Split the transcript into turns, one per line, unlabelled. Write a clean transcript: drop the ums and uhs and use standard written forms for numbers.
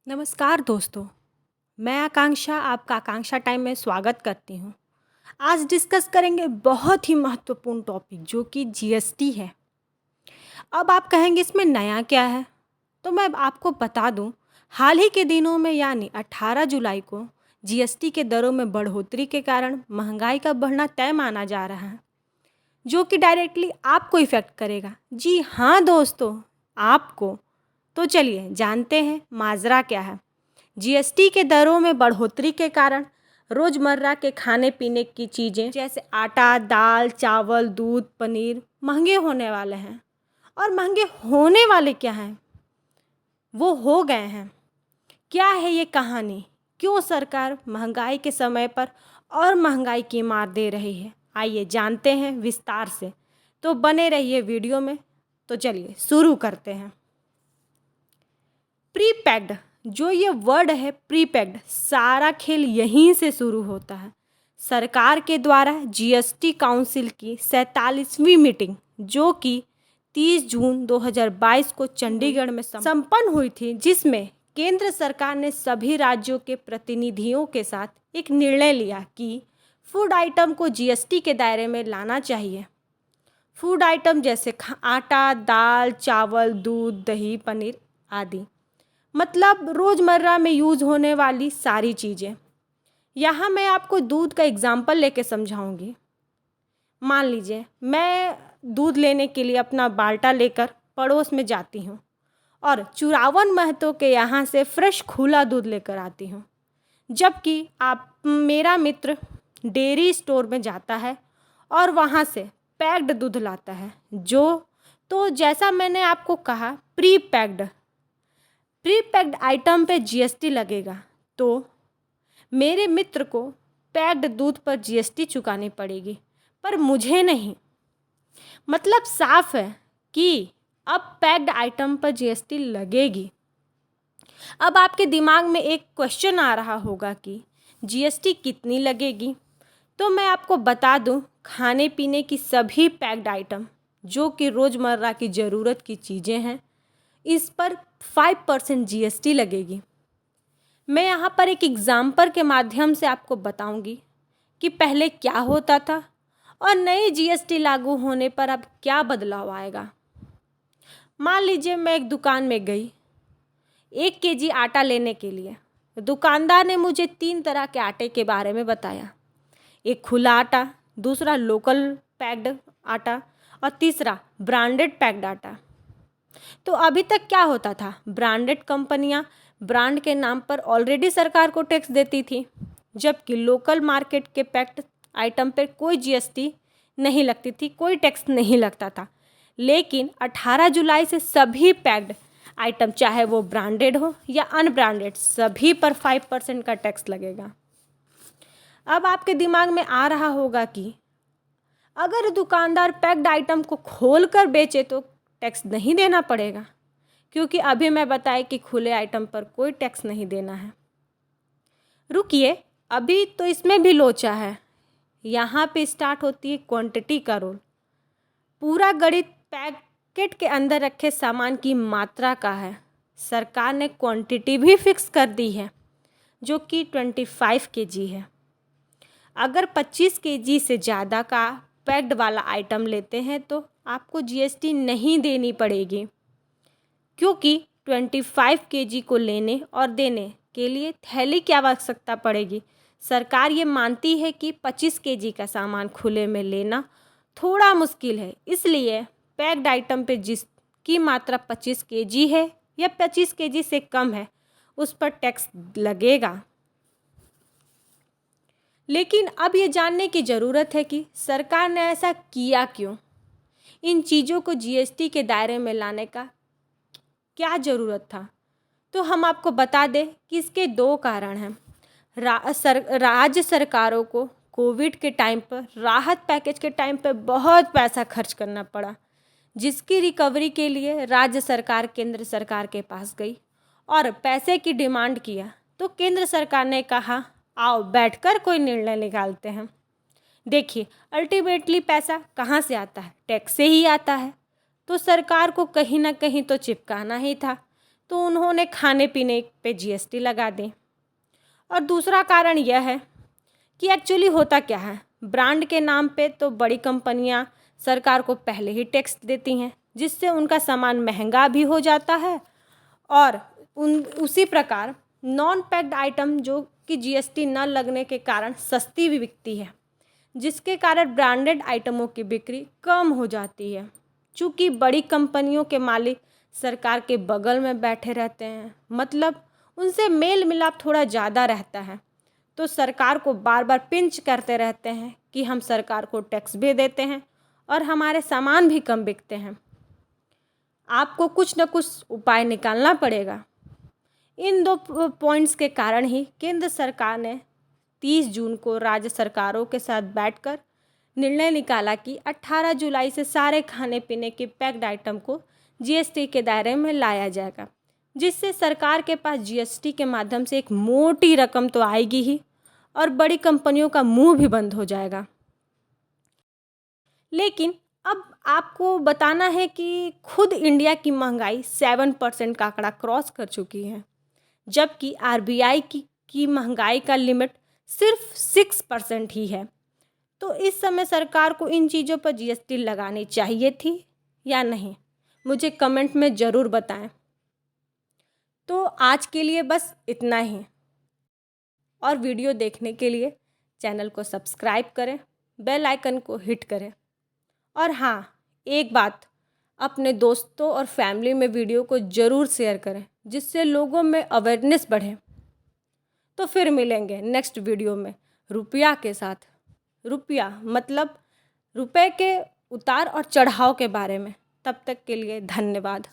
नमस्कार दोस्तों, मैं आकांक्षा आपका आकांक्षा टाइम में स्वागत करती हूँ। आज डिस्कस करेंगे बहुत ही महत्वपूर्ण टॉपिक जो कि जीएसटी है। अब आप कहेंगे इसमें नया क्या है? तो मैं आपको बता दूँ, हाल ही के दिनों में यानी 18 जुलाई को जीएसटी के दरों में बढ़ोतरी के कारण महंगाई का बढ़ना तय माना जा रहा है, जो कि डायरेक्टली आपको इफ़ेक्ट करेगा। जी हाँ दोस्तों, आपको। तो चलिए जानते हैं माजरा क्या है। जीएसटी के दरों में बढ़ोतरी के कारण रोज़मर्रा के खाने पीने की चीज़ें जैसे आटा, दाल, चावल, दूध, पनीर महंगे होने वाले हैं। और महंगे होने वाले क्या हैं? वो हो गए हैं। क्या है ये कहानी? क्यों सरकार महंगाई के समय पर और महंगाई की मार दे रही है? आइए जानते हैं विस्तार से। तो बने रहिए वीडियो में। तो चलिए शुरू करते हैं। प्रीपैक्ड, जो ये वर्ड है प्रीपैक्ड, सारा खेल यहीं से शुरू होता है। सरकार के द्वारा जीएसटी काउंसिल की 47वीं मीटिंग, जो कि 30 जून 2022 को चंडीगढ़ में संपन्न हुई थी, जिसमें केंद्र सरकार ने सभी राज्यों के प्रतिनिधियों के साथ एक निर्णय लिया कि फूड आइटम को जीएसटी के दायरे में लाना चाहिए। फूड आइटम जैसे आटा, दाल, चावल, दूध, दही, पनीर आदि, मतलब रोज़मर्रा में यूज़ होने वाली सारी चीज़ें। यहाँ मैं आपको दूध का एग्ज़ाम्पल लेके समझाऊंगी। मान लीजिए मैं दूध लेने के लिए अपना बाल्टा लेकर पड़ोस में जाती हूँ और चुरावन महतो के यहाँ से फ्रेश खुला दूध लेकर आती हूँ, जबकि मेरा मित्र डेयरी स्टोर में जाता है और वहाँ से पैक्ड दूध लाता है। तो जैसा मैंने आपको कहा, प्री पैक्ड आइटम पे जीएसटी लगेगा, तो मेरे मित्र को पैक्ड दूध पर जीएसटी चुकानी पड़ेगी, पर मुझे नहीं। मतलब साफ है कि अब पैक्ड आइटम पर जीएसटी लगेगी। अब आपके दिमाग में एक क्वेश्चन आ रहा होगा कि जीएसटी कितनी लगेगी? तो मैं आपको बता दूं, खाने पीने की सभी पैक्ड आइटम जो कि रोज़मर्रा की ज़रूरत की चीज़ें हैं, इस पर 5% जीएसटी लगेगी। मैं यहाँ पर एक एग्ज़ाम्पल के माध्यम से आपको बताऊंगी कि पहले क्या होता था और नई जीएसटी लागू होने पर अब क्या बदलाव आएगा। मान लीजिए मैं एक दुकान में गई 1 केजी आटा लेने के लिए। दुकानदार ने मुझे 3 तरह के आटे के बारे में बताया। एक खुला आटा, दूसरा लोकल पैक्ड आटा और तीसरा ब्रांडेड पैक्ड आटा। तो अभी तक क्या होता था, ब्रांडेड कंपनियां ब्रांड के नाम पर ऑलरेडी सरकार को टैक्स देती थी, जबकि लोकल मार्केट के पैक्ड आइटम पर कोई जीएसटी नहीं लगती थी, कोई टैक्स नहीं लगता था। लेकिन 18 जुलाई से सभी पैक्ड आइटम, चाहे वो ब्रांडेड हो या अनब्रांडेड, सभी पर 5% का टैक्स लगेगा। अब आपके दिमाग में आ रहा होगा कि अगर दुकानदार पैक्ड आइटम को खोल कर बेचे तो टैक्स नहीं देना पड़ेगा, क्योंकि अभी मैं बताया कि खुले आइटम पर कोई टैक्स नहीं देना है। रुकिए, अभी तो इसमें भी लोचा है। यहाँ पे स्टार्ट होती है क्वांटिटी का रोल। पूरा गणित पैकेट के अंदर रखे सामान की मात्रा का है। सरकार ने क्वांटिटी भी फिक्स कर दी है, जो कि 25 केजी है। अगर 25 केजी से ज़्यादा का पैक्ड वाला आइटम लेते हैं तो आपको जीएसटी नहीं देनी पड़ेगी, क्योंकि 25 केजी को लेने और देने के लिए थैली की आवश्यकता पड़ेगी। सरकार ये मानती है कि 25 केजी का सामान खुले में लेना थोड़ा मुश्किल है, इसलिए पैक्ड आइटम पे जिसकी मात्रा 25 केजी है या 25 केजी से कम है, उस पर टैक्स लगेगा। लेकिन अब ये जानने की ज़रूरत है कि सरकार ने ऐसा किया क्यों? इन चीज़ों को जीएसटी के दायरे में लाने का क्या ज़रूरत था? तो हम आपको बता दें कि इसके 2 कारण हैं। राज्य सरकारों को कोविड के टाइम पर, राहत पैकेज के टाइम पर बहुत पैसा खर्च करना पड़ा, जिसकी रिकवरी के लिए राज्य सरकार केंद्र सरकार के पास गई और पैसे की डिमांड किया। तो केंद्र सरकार ने कहा, आओ बैठकर कोई निर्णय निकालते हैं। देखिए, अल्टीमेटली पैसा कहाँ से आता है? टैक्स से ही आता है। तो सरकार को कहीं ना कहीं तो चिपकाना ही था। तो उन्होंने खाने पीने पे जीएसटी लगा दी। और दूसरा कारण यह है कि एक्चुअली होता क्या है, ब्रांड के नाम पे तो बड़ी कंपनियां सरकार को पहले ही टैक्स देती हैं, जिससे उनका सामान महंगा भी हो जाता है और उसी प्रकार नॉन पैक्ड आइटम जो कि जीएसटी न लगने के कारण सस्ती भी बिकती है, जिसके कारण ब्रांडेड आइटमों की बिक्री कम हो जाती है। चूँकि बड़ी कंपनियों के मालिक सरकार के बगल में बैठे रहते हैं, मतलब उनसे मेल मिलाप थोड़ा ज़्यादा रहता है, तो सरकार को बार बार पिंच करते रहते हैं कि हम सरकार को टैक्स भी देते हैं और हमारे सामान भी कम बिकते हैं। आपको कुछ न कुछ उपाय निकालना पड़ेगा। इन दो पॉइंट्स के कारण ही केंद्र सरकार ने 30 जून को राज्य सरकारों के साथ बैठकर निर्णय निकाला कि 18 जुलाई से सारे खाने पीने के पैक्ड आइटम को जीएसटी के दायरे में लाया जाएगा, जिससे सरकार के पास जीएसटी के माध्यम से एक मोटी रकम तो आएगी ही और बड़ी कंपनियों का मुंह भी बंद हो जाएगा। लेकिन अब आपको बताना है कि खुद इंडिया की महंगाई 7% का आंकड़ा क्रॉस कर चुकी है, जबकि आरबीआई की महंगाई का लिमिट सिर्फ 6% ही है। तो इस समय सरकार को इन चीज़ों पर जीएसटी लगानी चाहिए थी या नहीं, मुझे कमेंट में ज़रूर बताएं। तो आज के लिए बस इतना ही, और वीडियो देखने के लिए चैनल को सब्सक्राइब करें, बेल आइकन को हिट करें। और हाँ, एक बात, अपने दोस्तों और फैमिली में वीडियो को ज़रूर शेयर करें, जिससे लोगों में अवेयरनेस बढ़े। तो फिर मिलेंगे नेक्स्ट वीडियो में रुपया के साथ। रुपया मतलब रुपए के उतार और चढ़ाव के बारे में। तब तक के लिए धन्यवाद।